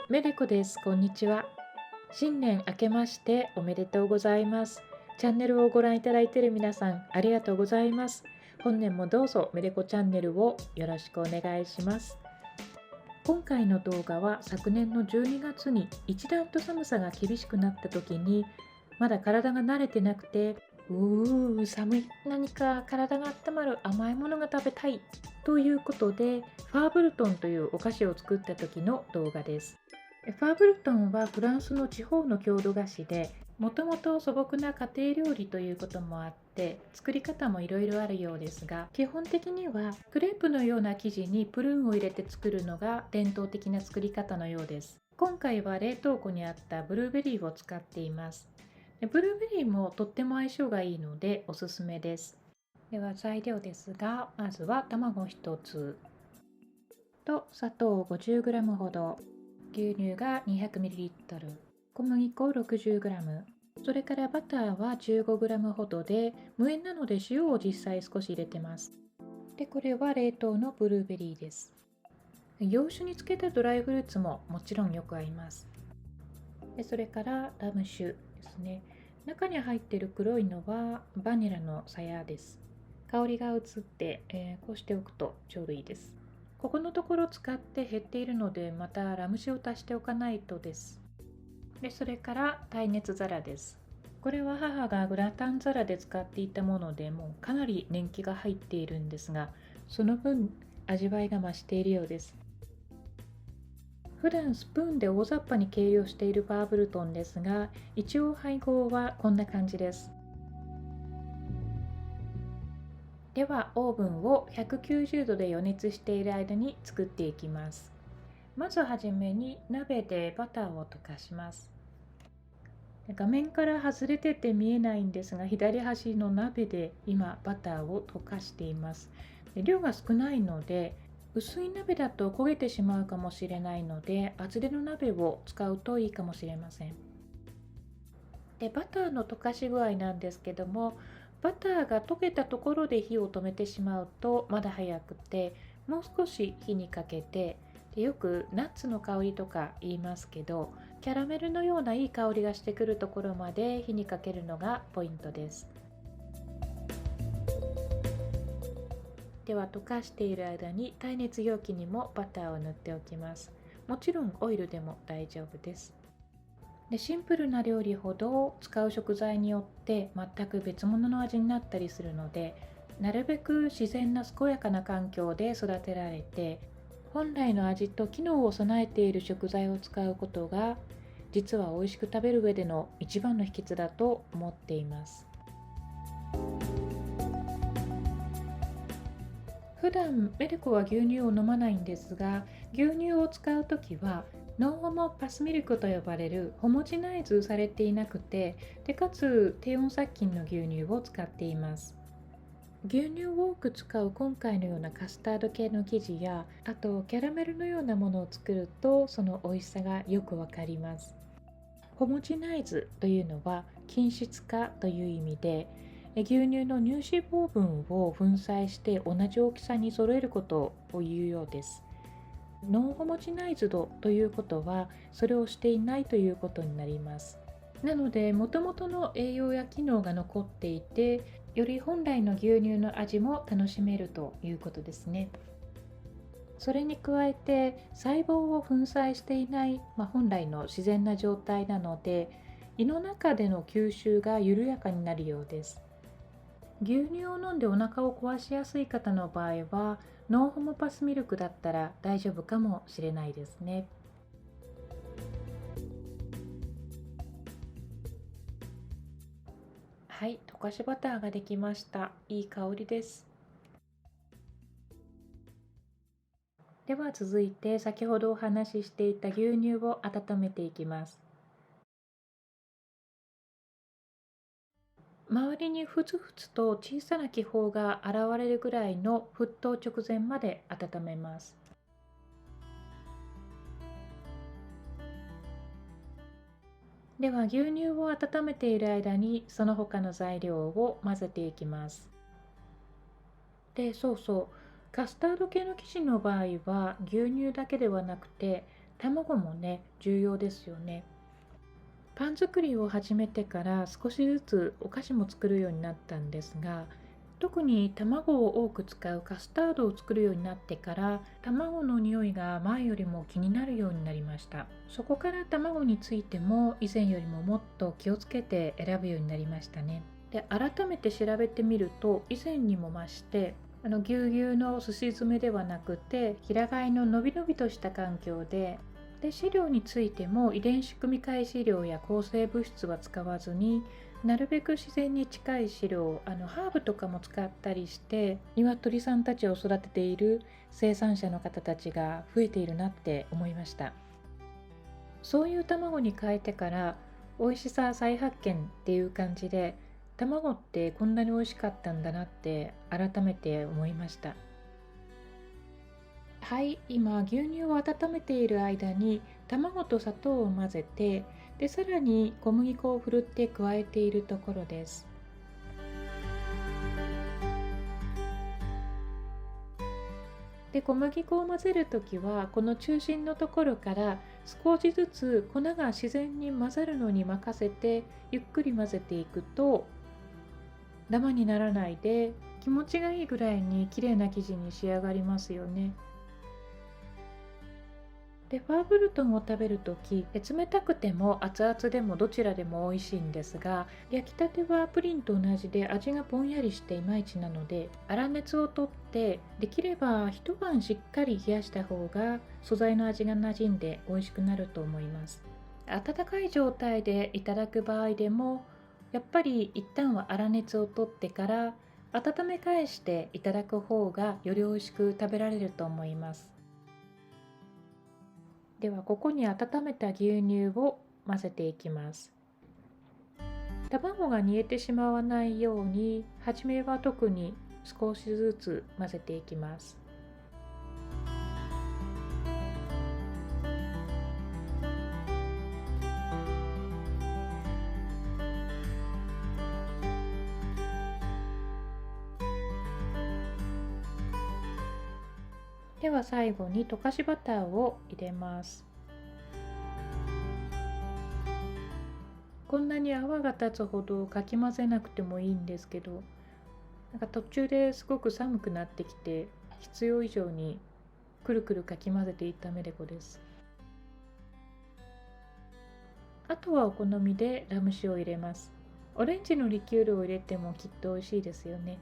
メレコです。こんにちは。新年明けましておめでとうございます。チャンネルをご覧いただいている皆さん、ありがとうございます。本年もどうぞメレコチャンネルをよろしくお願いします。今回の動画は昨年の12月に一段と寒さが厳しくなった時に、まだ体が慣れてなくて、寒い、何か体が温まる甘いものが食べたいということで、ファーブルトンというお菓子を作った時の動画です。ファーブルトンはフランスの地方の郷土菓子で、もともと素朴な家庭料理ということもあって作り方もいろいろあるようですが、基本的にはクレープのような生地にプルーンを入れて作るのが伝統的な作り方のようです。今回は冷凍庫にあったブルーベリーを使っています。ブルーベリーもとっても相性がいいのでおすすめです。では材料ですが、まずは卵1つと砂糖 50g ほど、牛乳が 200ml、 小麦粉 60g、 それからバターは 15g ほどで、無塩なので塩を実際少し入れてます。でこれは冷凍のブルーベリーです。洋酒につけたドライフルーツももちろんよく合います。でそれからラム酒ですね。中に入っている黒いのはバニラの鞘です。香りが移って、こうしておくとちょうどいいです。ここのところ使って減っているので、またラム酒を足しておかないとです。でそれから耐熱皿です。これは母がグラタン皿で使っていたもので、もうかなり年季が入っているんですが、その分味わいが増しているようです。普段スプーンで大雑把に計量しているファーブルトンですが、一応配合はこんな感じです。ではオーブンを190度で予熱している間に作っていきます。まずはじめに鍋でバターを溶かします。画面から外れてて見えないんですが、左端の鍋で今バターを溶かしています。量が少ないので、薄い鍋だと焦げてしまうかもしれないので、厚手の鍋を使うといいかもしれません。でバターの溶かし具合なんですけども、バターが溶けたところで火を止めてしまうとまだ早くて、もう少し火にかけて、でよくナッツの香りとか言いますけど、キャラメルのようないい香りがしてくるところまで火にかけるのがポイントです。では溶かしている間に耐熱容器にもバターを塗っておきます。もちろんオイルでも大丈夫です。でシンプルな料理ほど使う食材によって全く別物の味になったりするので、なるべく自然な健やかな環境で育てられて、本来の味と機能を備えている食材を使うことが、実は美味しく食べる上での一番の秘訣だと思っています。普段メルコは牛乳を飲まないんですが、牛乳を使うときはノンホモパスミルクと呼ばれるホモジナイズされていなくて、でかつ低温殺菌の牛乳を使っています。牛乳を多く使う今回のようなカスタード系の生地や、あとキャラメルのようなものを作ると、その美味しさがよくわかります。ホモジナイズというのは均質化という意味で、牛乳の乳脂肪分を粉砕して同じ大きさに揃えることを言うようです。ノンホモジナイズドということはそれをしていないということになります。なので元々の栄養や機能が残っていて、より本来の牛乳の味も楽しめるということですね。それに加えて細胞を粉砕していない、本来の自然な状態なので、胃の中での吸収が緩やかになるようです。牛乳を飲んでお腹を壊しやすい方の場合は、ノンホモパスミルクだったら大丈夫かもしれないですね。はい、溶かしバターができました。いい香りです。では続いて先ほどお話ししていた牛乳を温めていきます。周りにふつふつと小さな気泡が現れるぐらいの沸騰直前まで温めます。では牛乳を温めている間にその他の材料を混ぜていきます。で、そうそう、カスタード系の生地の場合は牛乳だけではなくて卵もね、重要ですよね。パン作りを始めてから少しずつお菓子も作るようになったんですが、特に卵を多く使うカスタードを作るようになってから卵の匂いが前よりも気になるようになりました。そこから卵についても以前よりももっと気をつけて選ぶようになりましたね。で、改めて調べてみると以前にも増してぎゅうぎゅうのすし詰めではなくて平飼いののびのびとした環境で、飼料についても遺伝子組み換え飼料や抗生物質は使わずになるべく自然に近い飼料、ハーブとかも使ったりして鶏さんたちを育てている生産者の方たちが増えているなって思いました。そういう卵に変えてから美味しさ再発見っていう感じで、卵ってこんなに美味しかったんだなって改めて思いました。はい、今牛乳を温めている間に卵と砂糖を混ぜて、さらに小麦粉をふるって加えているところです。で、小麦粉を混ぜるときはこの中心のところから少しずつ粉が自然に混ざるのに任せてゆっくり混ぜていくと、ダマにならないで気持ちがいいぐらいに綺麗な生地に仕上がりますよね。で、ファーブルトンを食べるとき、冷たくても熱々でもどちらでも美味しいんですが、焼きたてはプリンと同じで味がぼんやりしていまいちなので、粗熱をとってできれば一晩しっかり冷やした方が素材の味が馴染んで美味しくなると思います。温かい状態でいただく場合でもやっぱり一旦は粗熱をとってから温め返していただく方がより美味しく食べられると思います。ではここに温めた牛乳を混ぜていきます。卵が煮えてしまわないように初めは特に少しずつ混ぜていきます。では最後に溶かしバターを入れます。こんなに泡が立つほどかき混ぜなくてもいいんですけど、途中ですごく寒くなってきて必要以上にくるくるかき混ぜていったメレコです。あとはお好みでラム酒を入れます。オレンジのリキュールを入れてもきっと美味しいですよね。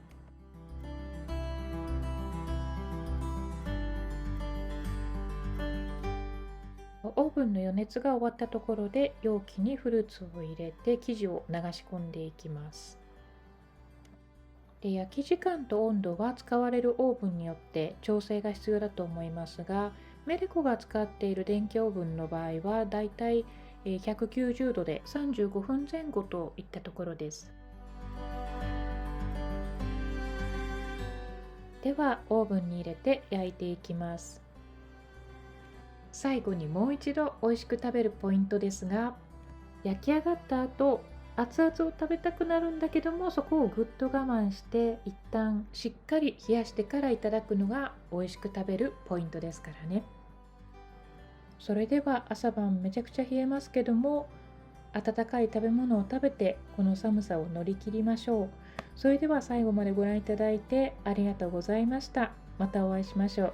オーブンの予熱が終わったところで容器にフルーツを入れて生地を流し込んでいきます。で、焼き時間と温度は使われるオーブンによって調整が必要だと思いますが、メレコが使っている電気オーブンの場合はだいたい190度で35分前後といったところです。ではオーブンに入れて焼いていきます。最後にもう一度美味しく食べるポイントですが、焼き上がった後熱々を食べたくなるんだけども、そこをぐっと我慢して一旦しっかり冷やしてからいただくのが美味しく食べるポイントですからね。それでは朝晩めちゃくちゃ冷えますけども、温かい食べ物を食べてこの寒さを乗り切りましょう。それでは最後までご覧いただいてありがとうございました。またお会いしましょう。